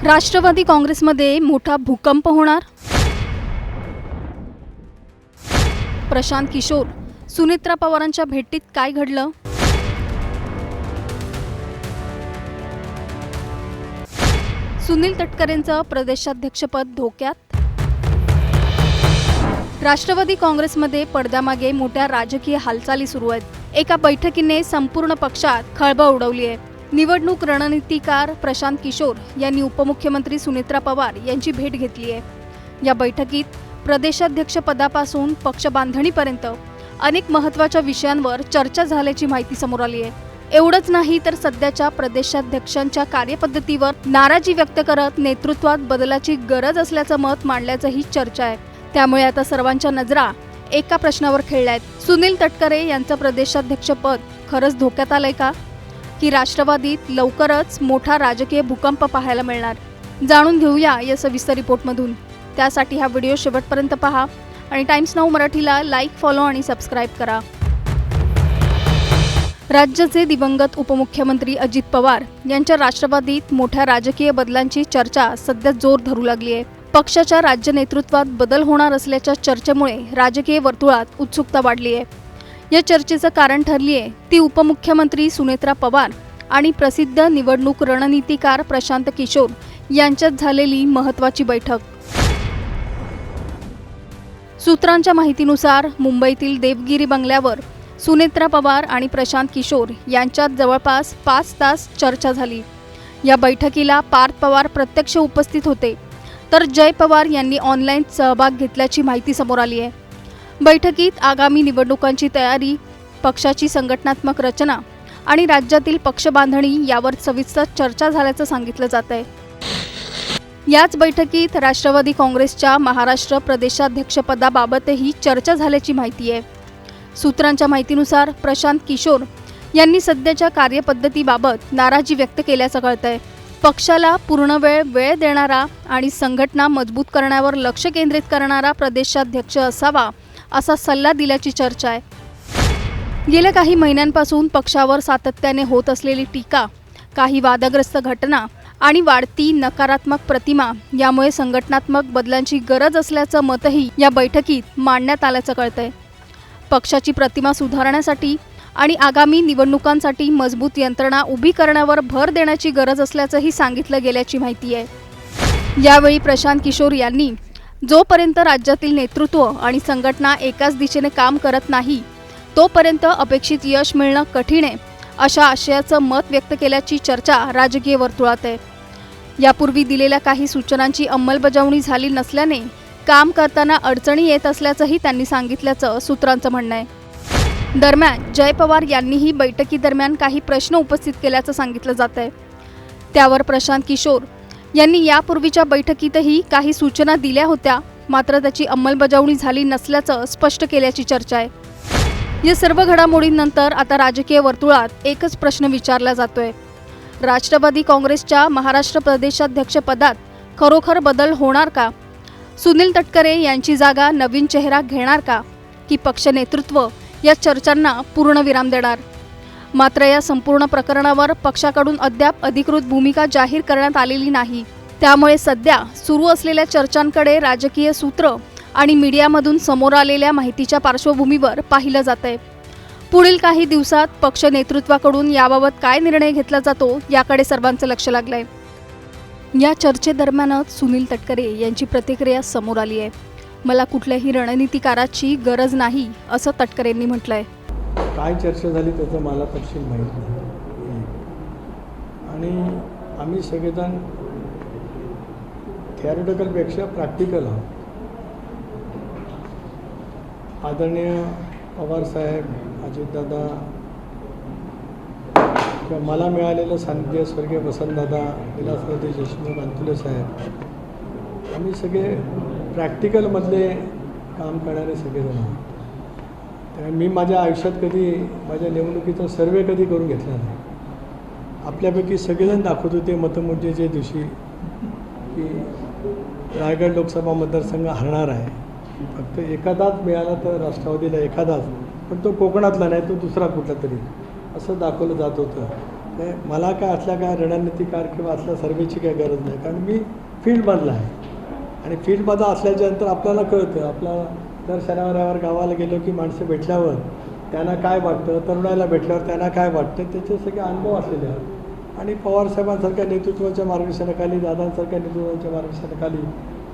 राष्ट्रवादी काँग्रेसमध्ये मोठा भूकंप होणार. प्रशांत किशोर सुनेत्रा पवारांच्या भेटीत काय घडलं? सुनील तटकरेंचं प्रदेशाध्यक्षपद धोक्यात. राष्ट्रवादी काँग्रेसमध्ये पडद्यामागे मोठ्या राजकीय हालचाली सुरू आहेत. एका बैठकीने संपूर्ण पक्षात खळबळ उडवली आहे. निवडणूक रणनीतिकार प्रशांत किशोर यांनी उपमुख्यमंत्री सुनेत्रा पवार यांची भेट घेतली आहे. या बैठकीत प्रदेशाध्यक्षपदापासून पक्ष बांधणीपर्यंत अनेक महत्त्वाच्या विषयांवर चर्चा झाल्याची माहिती समोर आली आहे. एवढंच नाही तर सध्याच्या प्रदेशाध्यक्षांच्या कार्यपद्धतीवर नाराजी व्यक्त करत नेतृत्वात बदलाची गरज असल्याचं मत मांडल्याचंही चर्चा आहे. त्यामुळे आता सर्वांच्या नजरा एका प्रश्नावर खिळल्या आहेत. सुनील तटकरे यांचं प्रदेशाध्यक्षपद खरंच धोक्यात आलंय का? की राष्ट्रवादीत लवकरच मोठा राजकीय भूकंप पाहायला मिळणार? जाणून घेऊया या सविस्तर रिपोर्टमधून. त्यासाठी हा व्हिडिओ शेवटपर्यंत पहा आणि टाइम्स नाऊ मराठीला लाईक, फॉलो आणि सबस्क्राईब करा. राज्याचे दिवंगत उपमुख्यमंत्री अजित पवार यांच्या राष्ट्रवादीत मोठ्या राजकीय बदलांची चर्चा सध्या जोर धरू लागली आहे. पक्षाच्या राज्य नेतृत्वात बदल होणार असल्याच्या चर्चेमुळे राजकीय वर्तुळात उत्सुकता वाढली आहे. या चर्चेचं कारण ठरली आहे ती उपमुख्यमंत्री सुनेत्रा पवार आणि प्रसिद्ध निवडणूक रणनीतिकार प्रशांत किशोर यांच्यात झालेली महत्त्वाची बैठक. सूत्रांच्या माहितीनुसार मुंबईतील देवगिरी बंगल्यावर सुनेत्रा पवार आणि प्रशांत किशोर यांच्यात जवळपास 5 तास चर्चा झाली. या बैठकीला पार्थ पवार प्रत्यक्ष उपस्थित होते, तर जय पवार यांनी ऑनलाईन सहभाग घेतल्याची माहिती समोर आली आहे. बैठकीत आगामी निवडणुकांची तयारी, पक्षाची संघटनात्मक रचना आणि राज्यातील पक्ष बांधणी यावर सविस्तर चर्चा झाल्याचं सांगितलं जात आहे. याच बैठकीत राष्ट्रवादी काँग्रेसच्या महाराष्ट्र प्रदेशाध्यक्षपदाबाबतही चर्चा झाल्याची माहिती आहे. सूत्रांच्या माहितीनुसार प्रशांत किशोर यांनी सध्याच्या कार्यपद्धतीबाबत नाराजी व्यक्त केल्याचं कळतंय. पक्षाला पूर्ण वेळ देणारा आणि संघटना मजबूत करण्यावर लक्ष केंद्रित करणारा प्रदेशाध्यक्ष असावा असा सल्ला दिल्याची चर्चा आहे. गेल्या काही महिन्यांपासून पक्षावर सातत्याने होत असलेली टीका, काही वादग्रस्त घटना आणि वाढती नकारात्मक प्रतिमा यामुळे संघटनात्मक बदलांची गरज असल्याचं मतही या बैठकीत मांडण्यात आल्याचं कळतंय. पक्षाची प्रतिमा सुधारण्यासाठी आणि आगामी निवडणुकांसाठी मजबूत यंत्रणा उभी करण्यावर भर देण्याची गरज असल्याचंही सांगितलं गेल्याची माहिती आहे. यावेळी प्रशांत किशोर यांनी जोपर्यंत राज्यातील नेतृत्व आणि संघटना एकाच दिशेने काम करत नाही तोपर्यंत अपेक्षित यश मिळणं कठीण आहे अशा आशयाचं मत व्यक्त केल्याची चर्चा राजकीय वर्तुळात आहे. यापूर्वी दिलेल्या काही सूचनांची अंमलबजावणी झाली नसल्याने काम करताना अडचणी येत असल्याचंही त्यांनी सांगितल्याचं सूत्रांचं म्हणणं आहे. दरम्यान जय पवार यांनीही बैठकीदरम्यान काही प्रश्न उपस्थित केल्याचं सांगितलं जात आहे. त्यावर प्रशांत किशोर यांनी यापूर्वीच्या बैठकीतही काही सूचना दिल्या होत्या, मात्र त्याची अंमलबजावणी झाली नसल्याचं स्पष्ट केल्याची चर्चा आहे. या सर्व घडामोडींनंतर आता राजकीय वर्तुळात एकच प्रश्न विचारला जातोय. राष्ट्रवादी काँग्रेसच्या महाराष्ट्र प्रदेशाध्यक्षपदात खरोखर बदल होणार का? सुनील तटकरे यांची जागा नवीन चेहरा घेणार का? की पक्ष नेतृत्व या चर्चांना पूर्णविराम देणार? मात्र या संपूर्ण प्रकरणावर पक्षाकडून अद्याप अधिकृत भूमिका जाहीर करण्यात आलेली नाही. त्यामुळे सध्या सुरू असलेल्या चर्चांकडे राजकीय सूत्र आणि मीडियामधून समोर आलेल्या माहितीच्या पार्श्वभूमीवर पाहिलं जातंय. पुढील काही दिवसात पक्ष नेतृत्वाकडून याबाबत काय निर्णय घेतला जातो याकडे सर्वांचं लक्ष लागलंय. या चर्चेदरम्यानच सुनील तटकरे यांची प्रतिक्रिया समोर आली आहे. मला कुठल्याही रणनीतिकाराची गरज नाही असं तटकरेंनी म्हटलंय. काय चर्चा झाली त्याचं मला तपशील माहीत नाही आणि आम्ही सगळेजण थेअरिटिकलपेक्षा प्रॅक्टिकल आहोत. आदरणीय पवारसाहेब, अजितदादा किंवा मला मिळालेलं सानिध्य स्वर्गीय वसंतदादा, विलासराव देशमुख, अंतुले साहेब, आम्ही सगळे प्रॅक्टिकलमधले काम करणारे सगळेजण आहोत. त्यामुळे मी माझ्या आयुष्यात कधी माझ्या निवडणुकीचा सर्वे कधी करून घेतला नाही. आपल्यापैकी सगळेजण दाखवत होते मतमोजणीच्या दिवशी की रायगड लोकसभा मतदारसंघ हरणार आहे. फक्त एखादाच मिळाला तर राष्ट्रवादीला एखादाच, पण तो कोकणातला नाही, तो दुसरा कुठला तरी असं दाखवलं जात होतं. ते मला काय असल्या काय रणनीतिकार किंवा असल्या सर्वेची काही गरज नाही, कारण मी फील्डमधला आहे आणि फील्डमध्ये असल्याच्यानंतर आपल्याला कळतं. आपल्याला दर शनिवारावर गावाला गेलो की माणसं भेटल्यावर त्यांना काय वाटतं, तरुणाला भेटल्यावर त्यांना काय वाटतं, त्याचे सगळे अनुभव असलेले आहेत. आणि पवारसाहेबांसारख्या नेतृत्वाच्या मार्गदर्शनाखाली, दादांसारख्या नेतृत्वाच्या मार्गदर्शनाखाली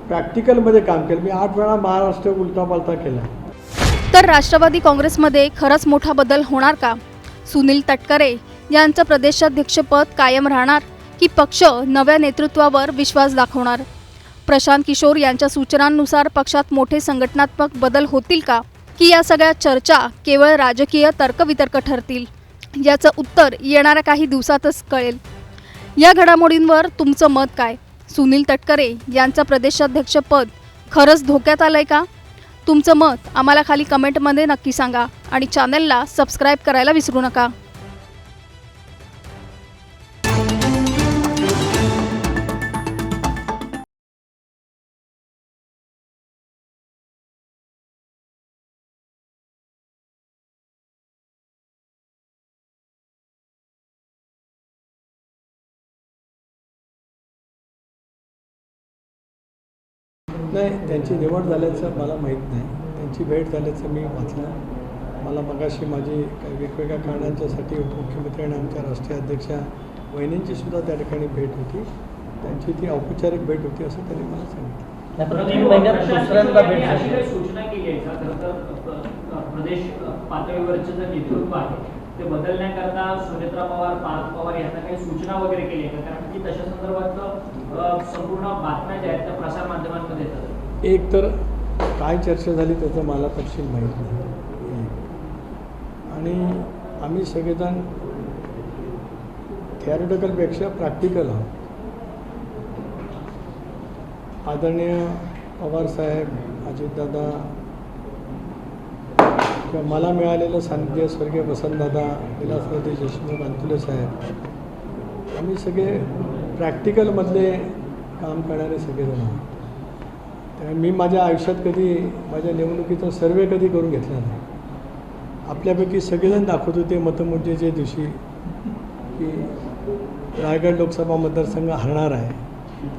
प्रॅक्टिकलमध्ये काम केलं. मी 8 वेळा महाराष्ट्र उलटापालटा केला. तर राष्ट्रवादी काँग्रेसमध्ये खरंच मोठा बदल होणार का? सुनील तटकरे यांचं प्रदेशाध्यक्षपद कायम राहणार की पक्ष नव्या नेतृत्वावर विश्वास दाखवणार? प्रशांत किशोर यांच्या सूचनांनुसार पक्षात मोठे संघटनात्मक बदल होतील का, की या सगळ्या चर्चा केवळ राजकीय तर्कवितर्क ठरतील? याचं उत्तर येणाऱ्या काही दिवसातच कळेल. या घडामोडींवर तुमचं मत काय? सुनील तटकरे यांचं प्रदेशाध्यक्षपद खरंच धोक्यात आलंय का? तुमचं मत आम्हाला खाली कमेंटमध्ये नक्की सांगा आणि चॅनलला सबस्क्राईब करायला विसरू नका. नाही, त्यांची निवड झाल्याचं मला माहीत नाही. त्यांची भेट झाल्याचं मी वाचलं. मला मगाशी माझी काही वेगवेगळ्या कारणांच्यासाठी उपमुख्यमंत्री आणि आमच्या राष्ट्रीय अध्यक्षा वहिनींची सुद्धा त्या ठिकाणी भेट होती. त्यांची ती औपचारिक भेट होती असं त्यांनी मला सांगितलं. अशी काही सूचना केली आहे का? खरं तर प्रदेश पातळीवरचे जे नेतृत्व आहे ते बदलण्याकरता सुनेत्रा पवार, पार्थ पवार यांना काही सूचना वगैरे केली आहे का? कारण की तशा संदर्भात संपूर्ण बातम्या ज्या आहेत त्या प्रसार माध्यमांमध्ये येतात. एक तर काय चर्चा झाली त्याचं मला तपशील माहीत नाही. आणि आम्ही सगळेजण थिअरिटिकलपेक्षा प्रॅक्टिकल आहोत. आदरणीय पवारसाहेब, अजितदादा किंवा मला मिळालेलं सानिध्य स्वर्गीय वसंतदादा, विलासरावजी देशमुख, अंतुले साहेब, आम्ही सगळे प्रॅक्टिकलमधले काम करणारे सगळेजण आहोत. त्यामुळे मी माझ्या आयुष्यात कधी माझ्या निवडणुकीचा सर्वे कधी करून घेतला नाही. आपल्यापैकी सगळेजण दाखवत होते मतमोजणीच्या दिवशी की रायगड लोकसभा मतदारसंघ हरणार आहे.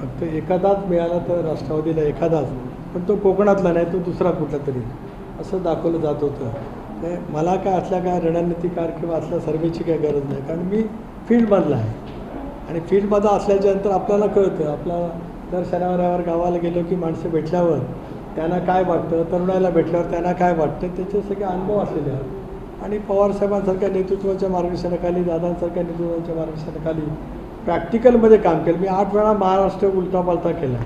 फक्त एखादाच मिळाला तर राष्ट्रवादीला एखादाच, पण तो कोकणातला नाही, तो दुसरा कुठला तरी असं दाखवलं जात होतं. ते मला काय असल्या काय रणनीतिकार किंवा असल्या सर्वेची काही गरज नाही, कारण मी फील्डमधला आहे आणि फील्डमध्ये असल्याच्यानंतर आपल्याला कळतं. आपल्याला दर शनिवारावर गावाला गेलो की माणसं भेटल्यावर त्यांना काय वाटतं, तरुणाला भेटल्यावर त्यांना काय वाटतं, त्याचे सगळे अनुभव असलेले आहेत. आणि पवारसाहेबांसारख्या नेतृत्वाच्या मार्गदर्शनाखाली, दादांसारख्या नेतृत्वाच्या मार्गदर्शनाखाली प्रॅक्टिकलमध्ये काम केलं. मी 8 वेळा महाराष्ट्र उलटापालटा केला.